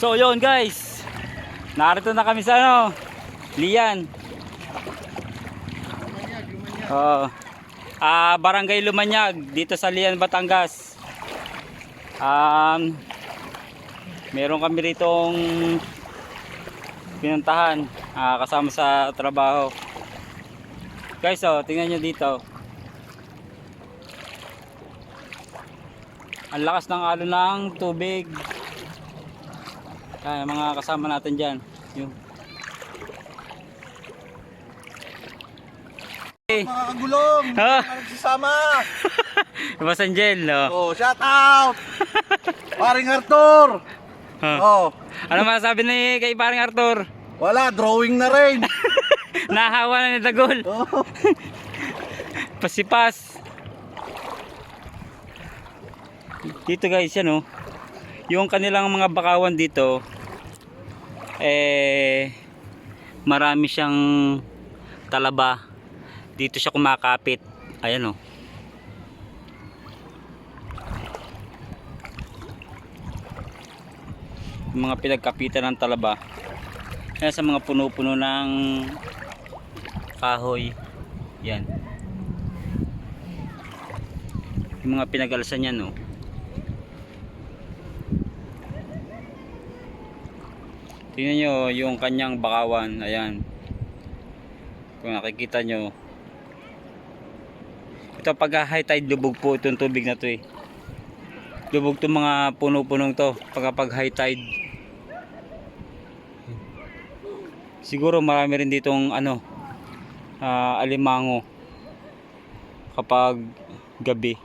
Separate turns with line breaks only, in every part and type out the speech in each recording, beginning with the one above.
So yun guys, narito na kami sa Lian. Barangay Lumanyag dito sa Lian, Batangas. Meron kami ritong pinuntahan kasama sa trabaho. Guys, tingnan nyo dito. Ang lakas ng alon ng tubig. Mga kasama natin dyan. Yung
mga kagulong, nagsasama.
Boss Angel,
Oh, shout out. Paring Arthur. Oh.
Ano masasabi ni kay Paring Arthur?
Wala, drawing na rin.
Nahawa na ni Dagol.
Oh.
Pasipas. Dito guys, yan yung kanilang mga bakawan dito, marami siyang talaba. Dito siya kumakapit. Ayan yung mga pinagkapitan ng talaba. Ayan sa mga puno-puno ng kahoy. Yan yung mga pinag-alsan yan Tingnan nyo yung kanyang bakawan. Ayan, kung nakikita nyo, ito pag high tide, lubog po itong tubig na to lubog itong mga puno-punong to pag high tide. Siguro marami rin ditong alimango kapag gabi.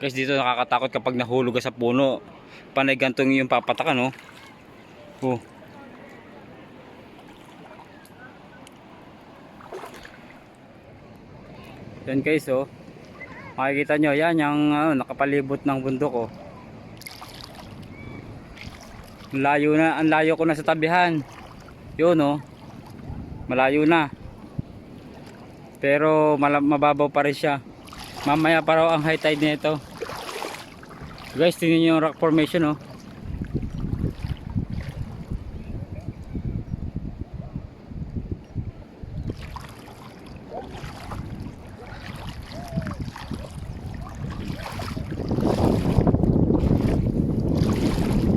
Guys, dito nakakatakot kapag nahulog ka sa puno. Panay gantong yung papatakan Yan guys, makikita nyo yan yung nakapalibot ng bundok ang layo ko na sa tabihan. Yun malayo na, pero mababaw pa rin siya. Mamaya pa raw ang high tide nito. Guys, tingnan nyo yung rock formation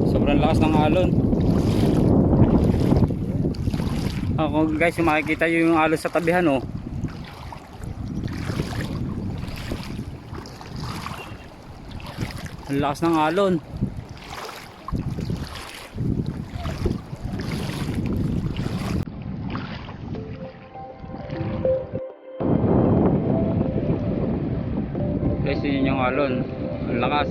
sobrang lakas ng alon. Guys, yung makikita yung alon sa tabihan ang lakas ng alon. Guys, yun yung alon, ang lakas.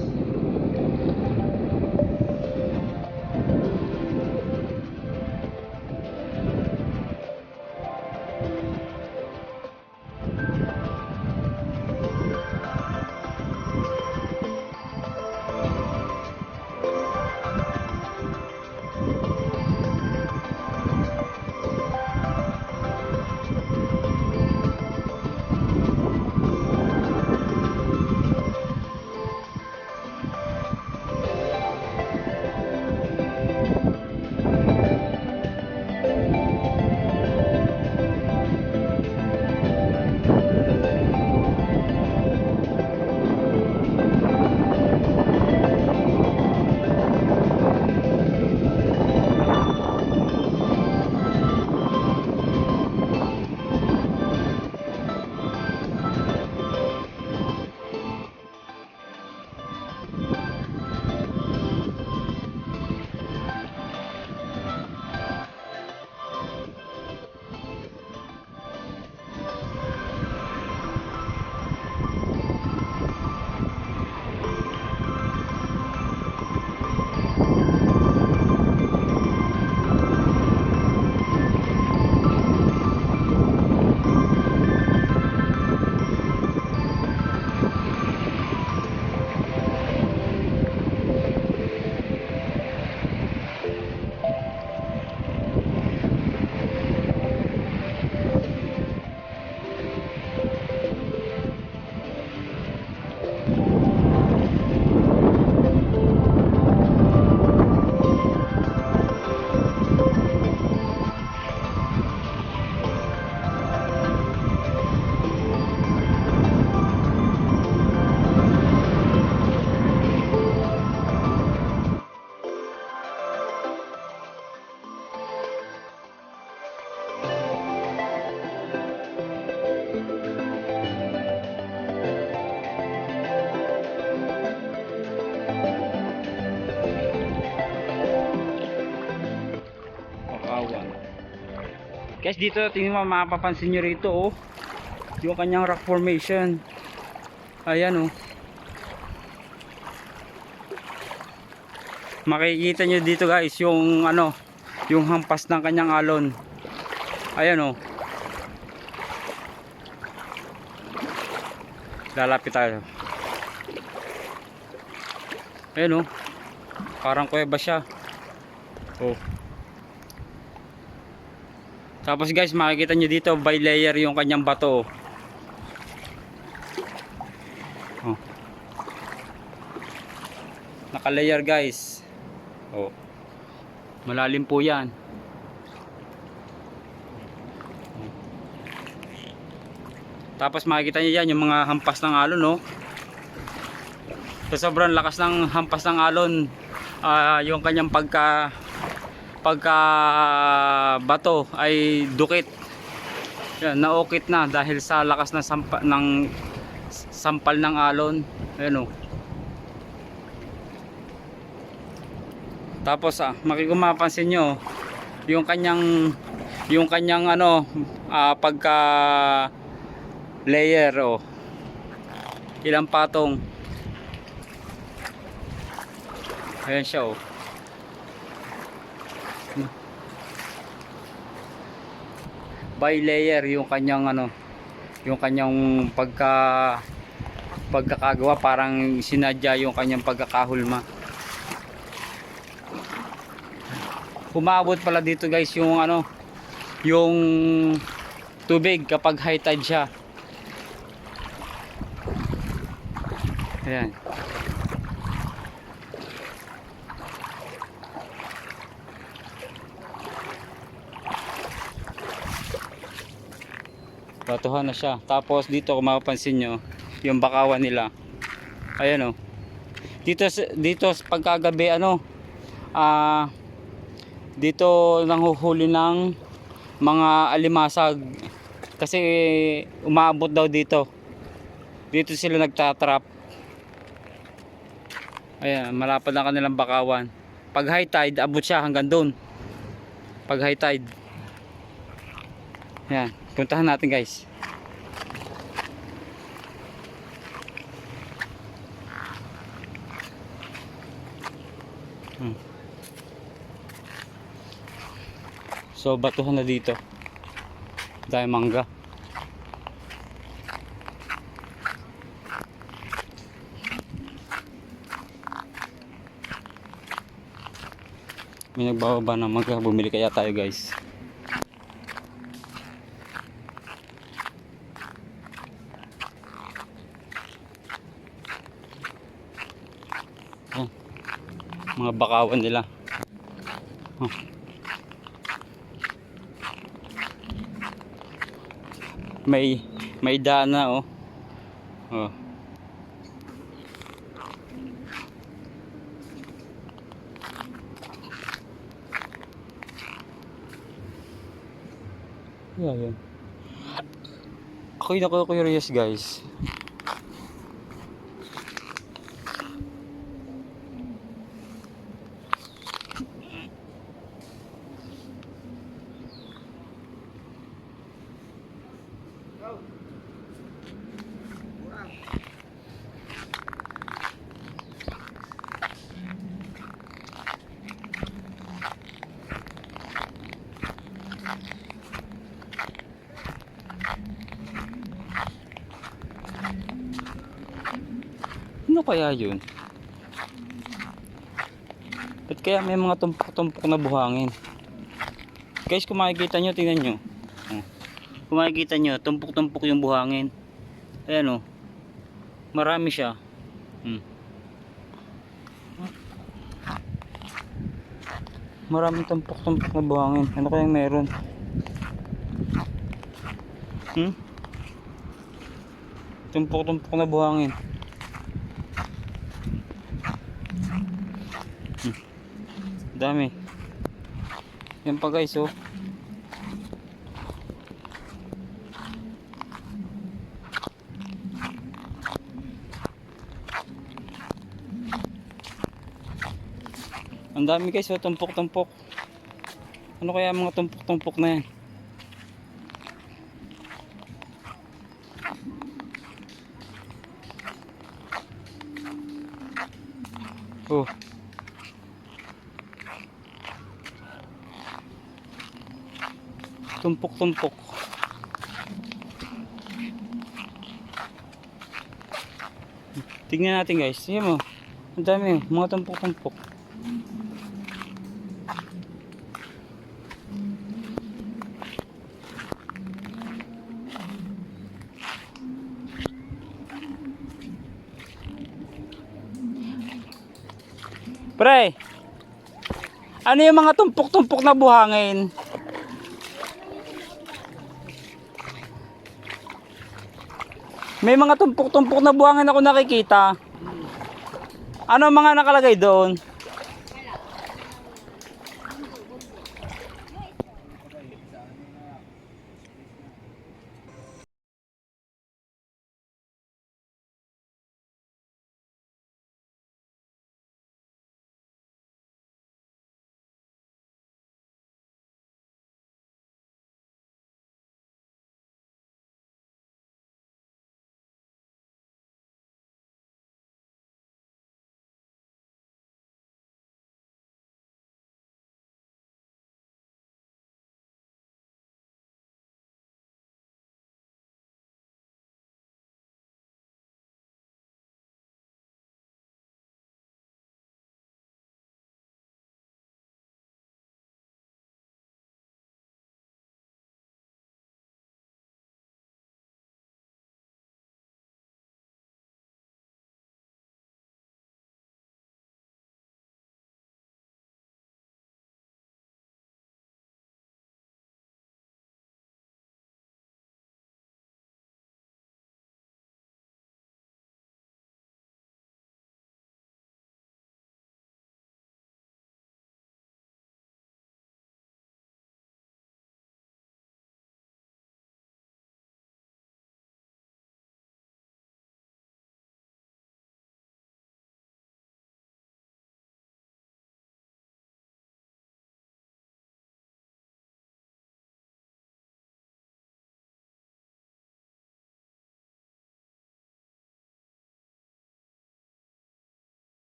Guys, dito tingnan mo, mapapansin nyo rito oh, yung kanyang rock formation. Ayan oh. Makikita nyo dito guys yung ano, yung hampas ng kanyang alon. Ayan oh. Lalapit tayo. Ayan oh. Parang kuweba siya. Oh. Tapos guys, makikita nyo dito by layer yung kanyang bato. Oh. Naka-layer guys. Oh. Malalim po 'yan. Oh. Tapos makikita niyo 'yan yung mga hampas ng alon, no. Sa sobrang lakas ng hampas ng alon, yung kanyang pagka bato ay dukit. Yan, naukit na dahil sa lakas na sampal ng alon. Ayan oh. Tapos mapapansin nyo yung kanyang ano, pagka layer oh. Ilang patong. Ayan siya oh. By layer yung kanyang ano, yung kanyang pagkakagawa, parang sinadya yung kanyang pagkakahulma. Umabot pala dito guys yung ano, yung tubig kapag high tide siya. Ayan. Batuhan na siya. Tapos dito kung mapapansin nyo yung bakawan nila. Ayan o. Dito pagkagabi ano, dito nanghuhuli ng mga alimasag kasi umaabot daw dito. Dito sila nagtatrap. Ayan, malapad na kanilang bakawan. Pag high tide, abot siya hanggang doon. Pag high tide. Ayan, puntahan natin guys. So batuhan na dito dahil mangga. May nagbababa ng mangga, bumili kaya tayo guys. Mga bakawan nila. May daan na oh. Oh. Yan. Ako'y naku-curious guys. Ano kaya yun? Ba't kaya may mga tumpok-tumpok na buhangin? Guys, kung makikita nyo, tingnan nyo. Kung makikita nyo, tumpok-tumpok yung buhangin. Ayan o. Marami siya. Maraming tumpok-tumpok na buhangin. Ano kayang meron? Tumpok-tumpok na buhangin. Dami. Yan pa guys oh. Ang dami guys oh, tumpok-tumpok. Ano kaya mga tumpok-tumpok na yan? Oh. Tumpok-tumpok. Tingnan natin guys. Tingnan mo. Ang dami. Mga tumpok-tumpok. Pre, ano yung mga tumpok-tumpok na buhangin? May mga tumpok-tumpok na buhangin ako nakikita. Ano ang mga nakalagay doon?